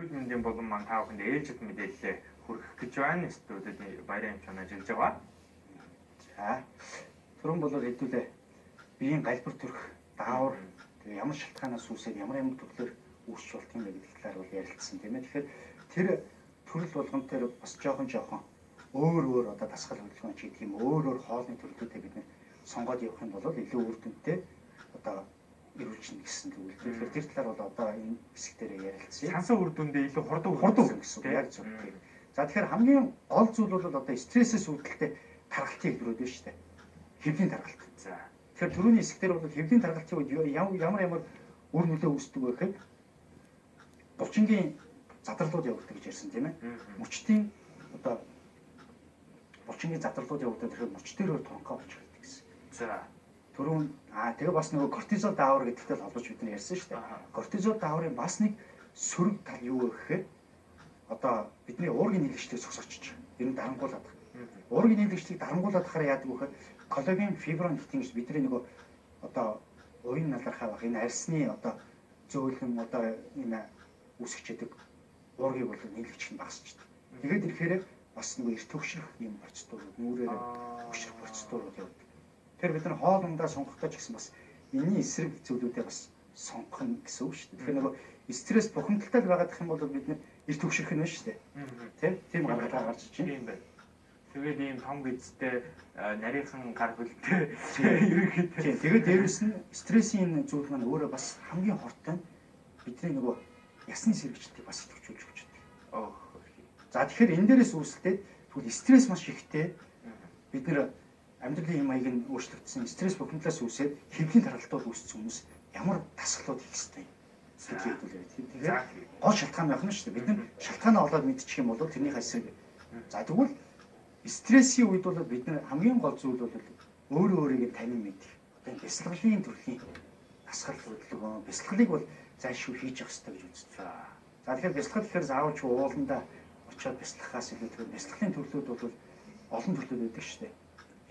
эрүүл мэндийн болон маань та бүхэнд ээлжид мэдээлэл хүргэх гэж байна. Студид баярын амжилт ажиллаж байгаа. За түрүүн болоод хэдүүлээ биеийн галбар төрх даавар тэгээ ямар шалтгаанаас үүсээд ямар төрлөөр үүсч болтгоо гэдэг талаар бол ярилцсан тийм ээ. Тэгэхээр тэр төрөл болгон тэр бас жоохон өөр одоо дасгал хөдөлгөөн ч гэдэг юм өөр хоолны төрлүүдээ бид нэ сонгоод явах юм бол илүү үр дүнтэй одоо ирүүлжин гэсэн үг. Тэгэхээр тэр талаар бол одоо энэ хэсэг дээр ярилцъя. Сансан үр дүндээ илүү хурдан гэсэн үг яг зөв тийм. За тэгэхээр хамгийн гол зүйл бол одоо стрессээс үүдэлтэй тархалтын хэлбэрүүд байна шүү дээ. Хэвлийн тархалт. За. Тэгэхээр түрүүний хэсэг дээр бол хэвлийн тархалтын үед ямар үр нөлөө үүсдэг вэ гэхэд булчингийн задралууд явагддаг гэж ярьсан тийм ээ. Мөчтийн одоо булчингийн задралууд явагдаад ирэхэд мөч дээр тонкоо болж байдаг гэсэн. За. Түрүүн тэгээ бас нөгөө кортизол даавар гэдэгтэй холбож бид нар ярьсан шүү дээ. Кортизол дааврын бас нэг сөрөг тал юу вэ гэхээр одоо бидний уургийн нийлэгчлийг зогсоочж ер нь дарангуулад. Уургийн нийлэгчлийг дарангуулад хараа яадаг вэ гэхээр коллаген, фиброн гэх юм гэж бидний нөгөө одоо уян налархаа баг энэ арьсны одоо зөөлөн одоо энэ үүсгэж яадаг уургийг бол нийлэгч нь багасчдаг. Тэгээд ирэхээр бас нөгөө эрт төгшрөх юм процедурууд нүрээр төгшрөх процедурууд явдаг. Тэр бид нар хоол ундаа сонгохдоо ч гэсэн бас энэний эсрэг зүйлүүдээ бас сонгох нь гэсэн үг шүү дээ. Тэгэхээр нөгөө стресс бухимдалтай байгаад их юм бол бид нэр эрт төгшрөх нь байна шүү дээ. Тийм гаргалгаа гарч чинь. Тийм байна. Тэгээд ийм том бидтэй нарийнхан гар хөлтэй ерөнхийдөө. Тийм. Тэгээд дээрэс нь стрессийн зүйл маань өөрөө бас хамгийн хортой бидний нөгөө ясны сэргийлтийг бас идэвхжүүлж өгч байна. За тэгэхээр энэ дээрээс үүсэлтэй тэгвэл стресс маш ихтэй бид нэр амьдралын хэм маяг нь өөрчлөгдсөн стресс бухимдлаас үүсээд хэвлийн тархалтууд үүссэн хүмүүс ямар дасгалууд хийх ёстой юм хэлээд тэгээд гол шалтгаан байх нь шүү дээ. Бид нар шалтгаанаа олоод мэдчих юм бол тэрний эсрэг. За тэгвэл стрессийн үед бол бид нар хамгийн гол зүйл бол өөрийгөө танин мэдэх. Одоо бясалгалын төрлийн дасгал хөдөлгөөн бясалгалыг бол зайлшгүй хийж явах хэрэгтэй гэж үздэг. За тэгэхээр бясалгал гэхээр заавал ч ууландаа очиод бясалгахаас илүү тэгэхээр бясалгалын төрлүүд бол олон төрлүүд байдаг шүү дээ.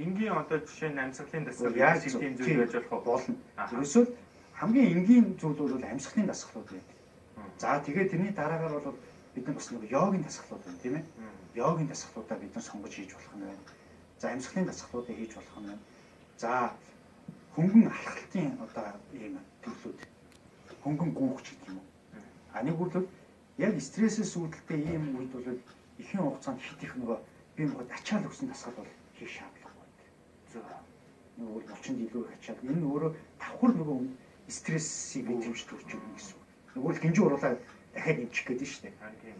Энгийн одоо жишээ нь амьсгалын дасгал систем зүйл байж болно. Ерөөсөө хамгийн энгийн зүйлүүд бол амьсгалын дасгалууд байдаг. За тэгээд тэрний дараагаар бол бид нар бас нэг йогийн дасгалууд байна тийм ээ. Йогийн дасгалуудаа бид нар сонгож хийж болох нь байна. За амьсгалын дасгалуудаа хийж болох нь байна. За хөнгөн алхалтын одоо ийм төрлүүд хөнгөн гүүгч гэх юм уу. Нэг бол яг стрессээс үүдэлтэй ийм үед бол ихэнх хугацаанд хит их нөгөө бие махбод ачаал өгсөн дасгал бол хийх шаардлагагүй байдаг. За нөгөө булчинд илүү их ачаал энэ өөрөө давхар нөгөө стрессийг хэмжиж төрж өгнө гэсэн үг. Нөгөө л гинжин уруулаа дахиад эмчих гэдэг нь шүү дээ.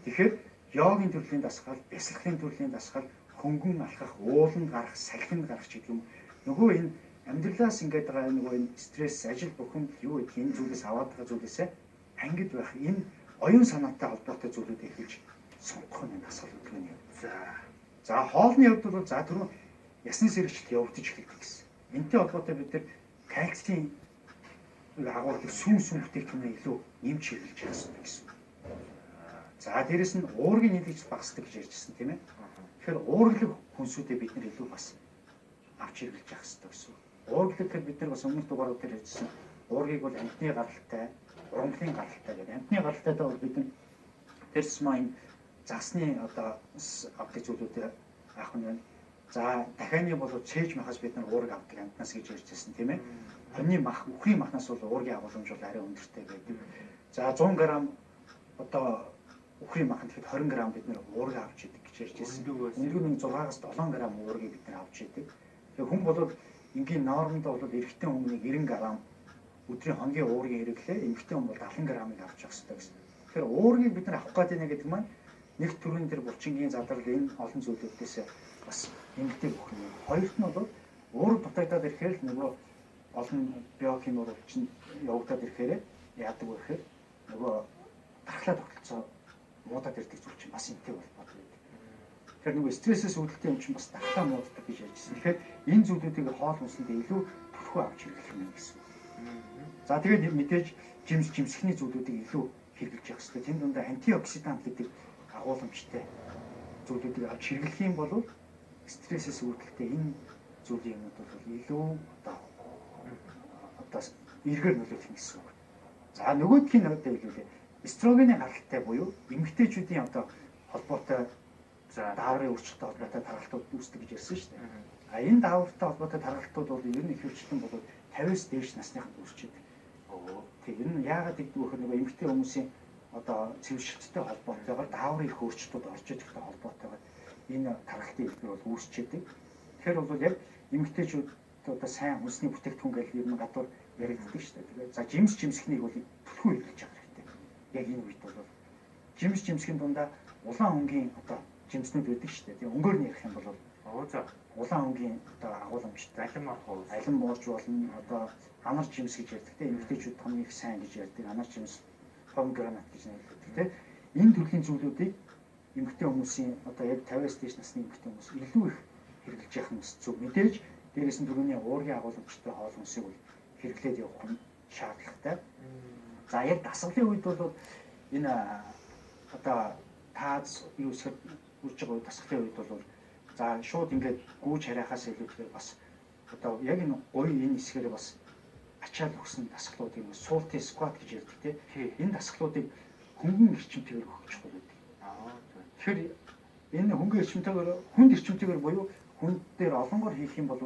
Тэгэхээр йогийн төрлийн дасгал, бясалгалын төрлийн дасгал, хөнгөн алхах, ууланд гарах, салхинд гарах гэдэг юм. Нөгөө энэ амьдралаас ингээд байгаа нөгөө энэ стресс, ажил бухимдал юу гэдэг энэ зүйлээс аваад байгаа зүйлээсээ ангид байх энэ оюун санаатай холбоотой зүйлүүдийг хэлж сонгох нь дасгал хөдөлгөөний юм. За хоолны хувьд бол за түрүү ясны сэргийлт явагдаж эхэлдэг гэсэн. Энтэй холбоотой бид нар кальцийн агуулгыг сүм бүтээгдэхүүнээ илүү нэмж хэрэглэж явах хэрэгтэй гэсэн. За дээрэс нь уургийн нийлэгч багасдаг гэж ярьжсэн тийм ээ. Тэгэхээр уурглаг хүнсүүдээ бид нар илүү бас авч хэрэглэж явах хэрэгтэй гэсэн. Уурглаг гэхэд бид нар бас өмнөх дугаарууд дээр ярьжсэн. Уургийг бол амтны гаралтай, урамлын гаралтай гэдэг. Амтны гаралтайдаа бол бид нар тэрс маань засны одоо авдаг зүйлүүдээ авах нь байна. За дахианы бол цээж махаас бид нар уург авдаг амтнаас гэж ярьжсэн тийм ээ. Хоньны мах, үхрийн махнаас бол уургийн агуулмж бол арай өндөртэй байдаг. За 100 г одоо үхрийн маханд хэд 20 г бид нэр уурга авч идэг гэж ярьжсэн. Өндгөө нэг 6-аас 7 г уургийг бид нар авч идэг. Тэгээ хүн бол энгийн нормонд бол эрэгтэй хүмүүний 90 г өдрийн хоногийн уургийн хэрэглээ, эмэгтэй хүн бол 70 г-ыг авч явах хэрэгтэй гэсэн. Тэгэхээр уургийг бид нар авах гэдэг маань нэг төрлийн тэр булчингийн задрал энэ олон зүйлүүдээс бас нэмэгдээ бүхнэ. Хоёрт нь бол уур дутагдаад ирэхээр л нөгөө олон биохим уралчин явагдаад ирэхээр яадаг вэ гэхээр нөгөө дархлаа тогтолцоо муудаад ирдэг зүйл чинь бас энтэй болоод байдаг. Тэгэхээр нөгөө стрессээс үүдэлтэй юм чинь бас дархлаа мууддаг гэж ярьжсэн. Тэгэхээр энэ зүйлүүдийг хоол хүнсэндээ илүү төрхөө авч хэрэглэх юм гэсэн. За тэгээд мэдээж жимсхний зүйлүүдийг илүү хэрэглэж явах хэрэгтэй. Тэнд дундаа антиоксидант гэдэг агуулмжтай зүйлүүдийг авч хэрэглэх юм бол стрессээс үүдэлтэй энэ зүйлийн юмуд бол илүү одоо эргээр нөлөөлөх гэсэн үг. За нөгөөдхийн хувьд хэлвэл эстрогений гаралтай буюу эмэгтэйчүүдийн одоо холбоотой За. дааврын өөрчлөлттэй холбоотой тархалтууд үүсдэг гэж ярьсан шүү дээ. А энэ даавартай холбоотой тархалтууд бол ер нь ихэвчлэн бол 50-с дээш насныханд үүсчихэд. Тэг энэ нь яагаад гэдэг вэ гэхээр эмэгтэй хүмүүсийн одоо цэвэршилттэй холбоотойгоор дааврын их өөрчлөлтүүд орж идэгтэй холбоотойгоор энэ тархалтын илбэр бол үүсчихэд. Тэгэхээр бол яг эмэгтэйчүүд одоо сайн хүнсний бүтээгдэхүүн гэж ер нь гадуур яригддаг шүү дээ. Тэгээд за жимсхнийг бол түлхүү хэрэглэж байгаа хэрэгтэй. Яг энэ үед бол жимсхийн дундаа улаан өнгийн одоо жимснүүд байдаг шүү дээ. Тэгээ өнгөөр нь ярих юм бол улаан өнгийн одоо агуулмжтай алин боож болно. Одоо амар жимс гэж ярьдаг. Тэгээ эмэгтэйчүүд хамгийн их сайн гэж ярьдаг. Амар жимс помгранат гэж нэрлэдэг. Тэгээ энэ төрлийн зүйлүүдийг эмэгтэй хүмүүсийн одоо яг 50-аас дээш насны эмэгтэй хүмүүс илүү их хэрэглэж явах нь зөв. Мэдээж дээрээс нь түрүүний уургийн агуулмжтай хоол хүнсийг хэрэглээд явах нь шаардлагатай. За яг дасгалын үед бол энэ одоо таац юу эсвэл үрж байгаа дасгалын үед бол за шууд ингээд гүүж харихаас илүүгээр бас одоо яг энэ гоё энэ хэсгээр бас ачаал өгсөн дасгалуудыг суултын скват гэж ярьдаг тийм. Энэ дасгалуудыг хөнгөн эрчимтэйгээр өгч чухал байдаг. Тэгэхээр энэ хөнгөн эрчимтэйгээр хүнд эрчимтэйгээр буюу хүнд дээр олонгоор хийх юм бол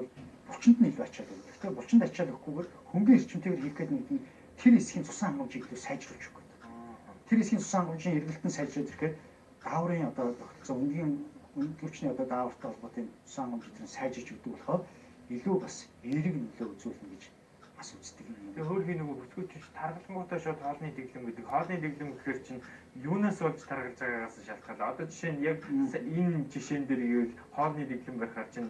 булчинд нь илүү ачаал өгдөг. Тэгэхээр булчинд ачаал өгөхгүйгээр хөнгөн эрчимтэйгээр хийх гэдэг нь тэр хэсгийн цусан хангамжийг илүү сайжруулж өгөх гэдэг. Тэр хэсгийн цусан хангамжийн эргэлтэн сайжруулж ирэхээр дааврын одоо тогтцоо өнгийн үнэлгээчний одоо даавартай холбоотой цусан хангамж тэр сайжирч өгдөг болохоор илүү бас эерэг нөлөө үзүүлнэ гэж бас үздэг юм. Тэгээ хөөрхийн нөгөө бүсгүйч таргалангуудаа шууд хоолны дэглэм гэдэг. Хоолны дэглэм гэхээр чинь юунаас болж таргалж байгаагаас шалтгаалаа. Одоо жишээ нь яг энэ жишээн дээр ивэл хоолны дэглэм байхаар чинь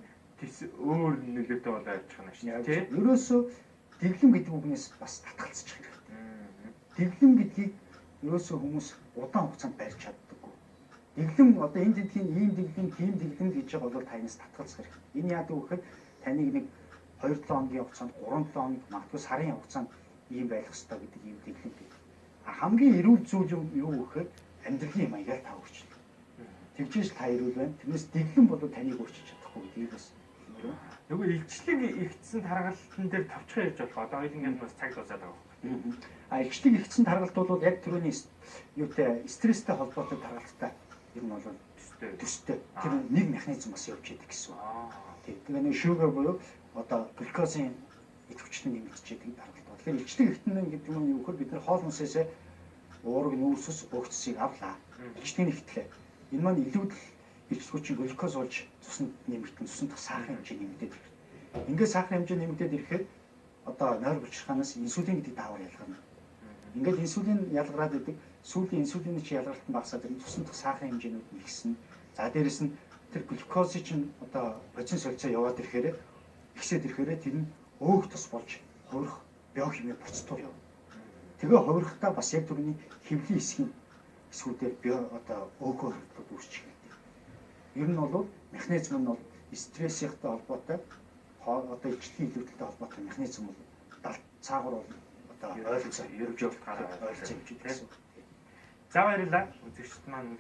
өөр нөлөөтэй болоо явж байгаа юм шүү дээ. Ерөөсөө дэглэм гэдэг үгнээс бас татгалзах хэрэгтэй. Дэглэм гэдгийг ерөөсөө хүмүүс удаан хугацаанд барьж чаддаггүй. Дэглэм одоо энэ дэглэм ийм дэглэм тийм дэглэм гэж байгаа бол танаас татгалзах хэрэгтэй. Энэ яадаг вэ гэхээр таныг нэг 2-7 хоногийн хугацаанд 3-7 хоног магадгүй сарын хугацаанд ийм байх хэрэгтэй гэдэг ийм дэглэм бий. Хамгийн эрүүл зүйл юу гэхээр амьдралын маягаар та өөрчлөлт. Тэгжээс та эрүүл байна. Тэрнээс дэглэм бол таныг өөрчилж чадахгүй гэдгийг бас нөгөө илчлэг ихтсэн таргалтын дээр товчхон ярьж болох. Одоо хоёулангийн бас цаг дуусаад байгаа. А илчлэг ихтсэн таргалт бол яг түрүүний юутай стресстэй холбоотой таргалттай ер нь бол төстэй. Тэр нэг механизм бас явж идэг гэсэн үг. Тэгээ нэг шүүгэр буюу одоо глюкозын идэвхжлэн нэмэгдчихэд таргалт байна. Тэгэхээр илчлэг ихтэн гэдэг нь юу гэхээр бид нар хоол хүнсээс уураг нүүрсэс өгцсийг авлаа. Илчлэгийн ихтлээ. Энэ маань илүүдэл илчлэгчийн глюкоз болж цуснд нэмэгдэн цуснд сахарын хэмжээ нэмэгдээд ирэхэд. Ингээд сахарын хэмжээ нэмэгдээд ирэхэд одоо нойр булчирхаанаас инсулин гэдэг даавар ялгарна. Ингээд инсулин ялгараад идэг сүүлийн инсулины чи ялгаралт нь багасаад ирэхэд цуснд сахарын хэмжээнүүд нэгсэн. За дээрэс нь тэр глюкозыг чинь одоо процесс солилцоо яваад ирэхээр ихсээд ирэхээр тэр нь өөх тус болж хувирах биохими процедур явна. Тэгээ хувирахтаа бас яг түрүүний хэвлийн хэсгийн эсвүүдээр одоо өөхөө хоригдлууд үүсчих юм. Ер нь бол механизм нь бол стресстэй холбоотой одоо илчлэгийн илүүдэлтэй холбоотой механизм бол цаагаар бол одоо ойлгож явах гараа ойлгож байна. За За баярлалаа. Үзэгчд маань